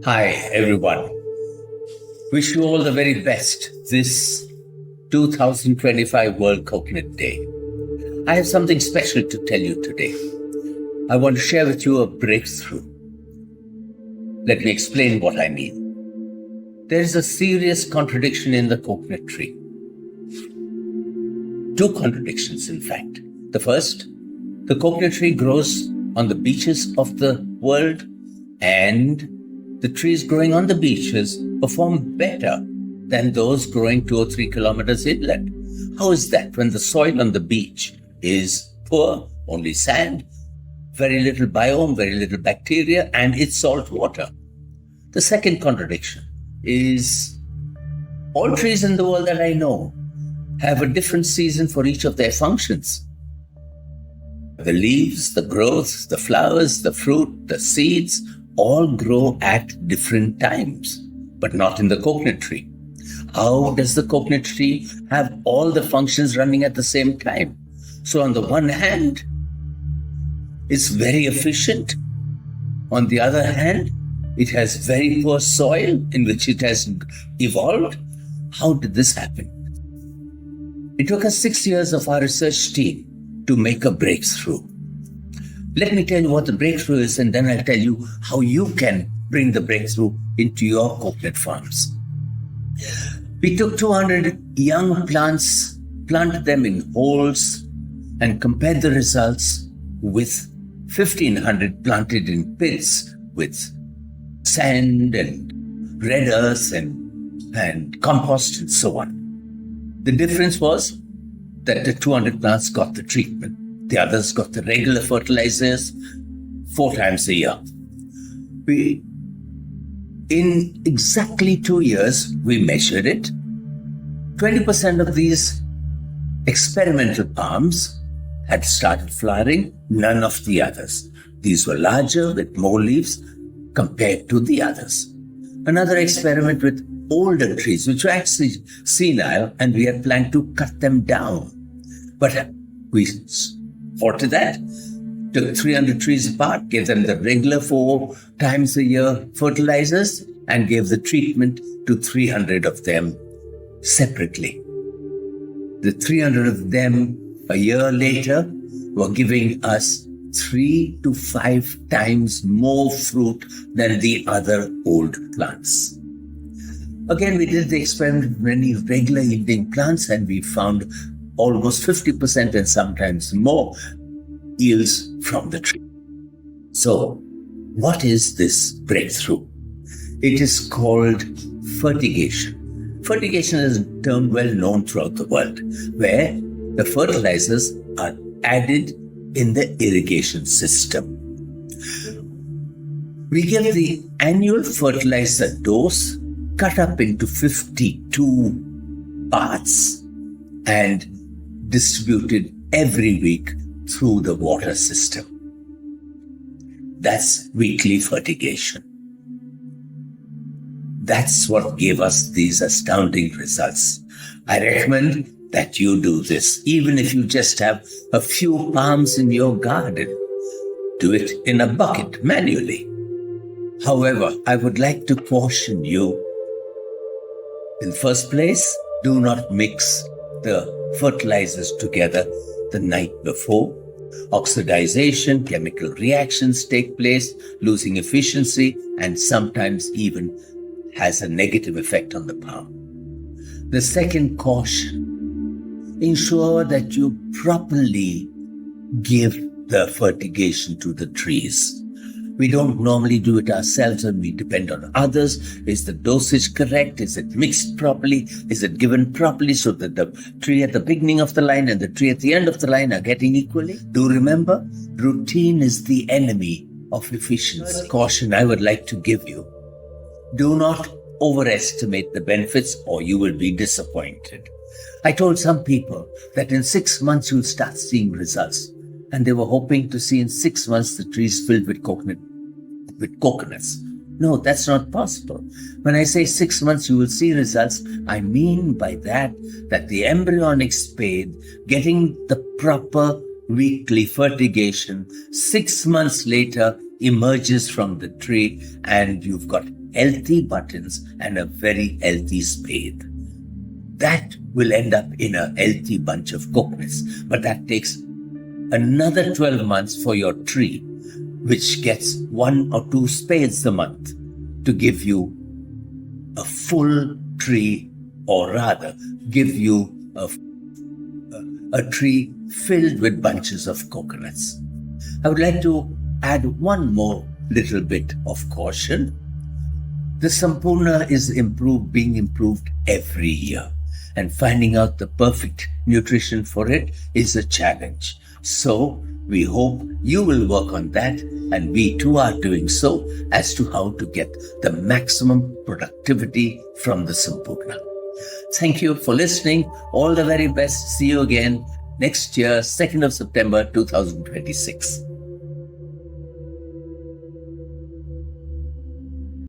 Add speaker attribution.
Speaker 1: Hi, everyone. Wish you all the very best this 2025 World Coconut Day. I have something special to tell you today. I want to share with you a breakthrough. Let me explain what I mean. There is a serious contradiction in the coconut tree. Two contradictions, in fact. The first, the coconut tree grows on the beaches of the world, and the trees growing on the beaches perform better than those growing 2 or 3 kilometers inland. How is that when the soil on the beach is poor, only sand, very little biome, very little bacteria, and it's salt water? The second contradiction is all trees in the world that I know have a different season for each of their functions. The leaves, the growth, the flowers, the fruit, the seeds all grow at different times, but not in the coconut tree. How does the coconut tree have all the functions running at the same time? So on the one hand, it's very efficient. On the other hand, it has very poor soil in which it has evolved. How did this happen? It took us 6 years of our research team to make a breakthrough. Let me tell you what the breakthrough is, and then I'll tell you how you can bring the breakthrough into your coconut farms. We took 200 young plants, planted them in holes, and compared the results with 1,500 planted in pits with sand and red earth and compost and so on. The difference was that the 200 plants got the treatment. The others got the regular fertilizers 4 times a year. In exactly 2 years, we measured it. 20% of these experimental palms had started flowering, none of the others. These were larger with more leaves compared to the others. Another experiment with older trees, which were actually senile, and we had planned to cut them down. But we halted that, took 300 trees apart, gave them the regular 4 times a year fertilizers, and gave the treatment to 300 of them separately. The 300 of them a year later were giving us 3 to 5 times more fruit than the other old plants. Again, we did the experiment with many regular yielding plants, and we found almost 50% and sometimes more yields from the tree. So, what is this breakthrough? It is called fertigation. Fertigation is a term well known throughout the world, where the fertilizers are added in the irrigation system. We give the annual fertilizer dose cut up into 52 parts and distributed every week through the water system. That's weekly fertigation. That's what gave us these astounding results. I recommend that you do this, even if you just have a few palms in your garden. Do it in a bucket manually. However, I would like to caution you. In the first place, do not mix the fertilizers together the night before. Oxidization, chemical reactions take place, losing efficiency, and sometimes even has a negative effect on the palm. The second caution, ensure that you properly give the fertigation to the trees. We don't normally do it ourselves and we depend on others. Is the dosage correct? Is it mixed properly? Is it given properly so that the tree at the beginning of the line and the tree at the end of the line are getting equally? Do remember, routine is the enemy of efficiency. Caution I would like to give you. Do not overestimate the benefits or you will be disappointed. I told some people that in 6 months you'll start seeing results. And they were hoping to see in 6 months the trees filled with coconuts. No, that's not possible. When I say 6 months you will see results, I mean by that the embryonic spade getting the proper weekly fertigation, 6 months later emerges from the tree, and you've got healthy buttons and a very healthy spade. That will end up in a healthy bunch of coconuts. But that takes another 12 months for your tree, which gets 1 or 2 spades a month, to give you a full tree, or rather, give you a tree filled with bunches of coconuts. I would like to add one more little bit of caution. The Sampurna is being improved every year, and finding out the perfect nutrition for it is a challenge. So we hope you will work on that, and we too are doing so, as to how to get the maximum productivity from the Sampurna. Thank you for listening. All the very best. See you again next year, 2nd of September 2026.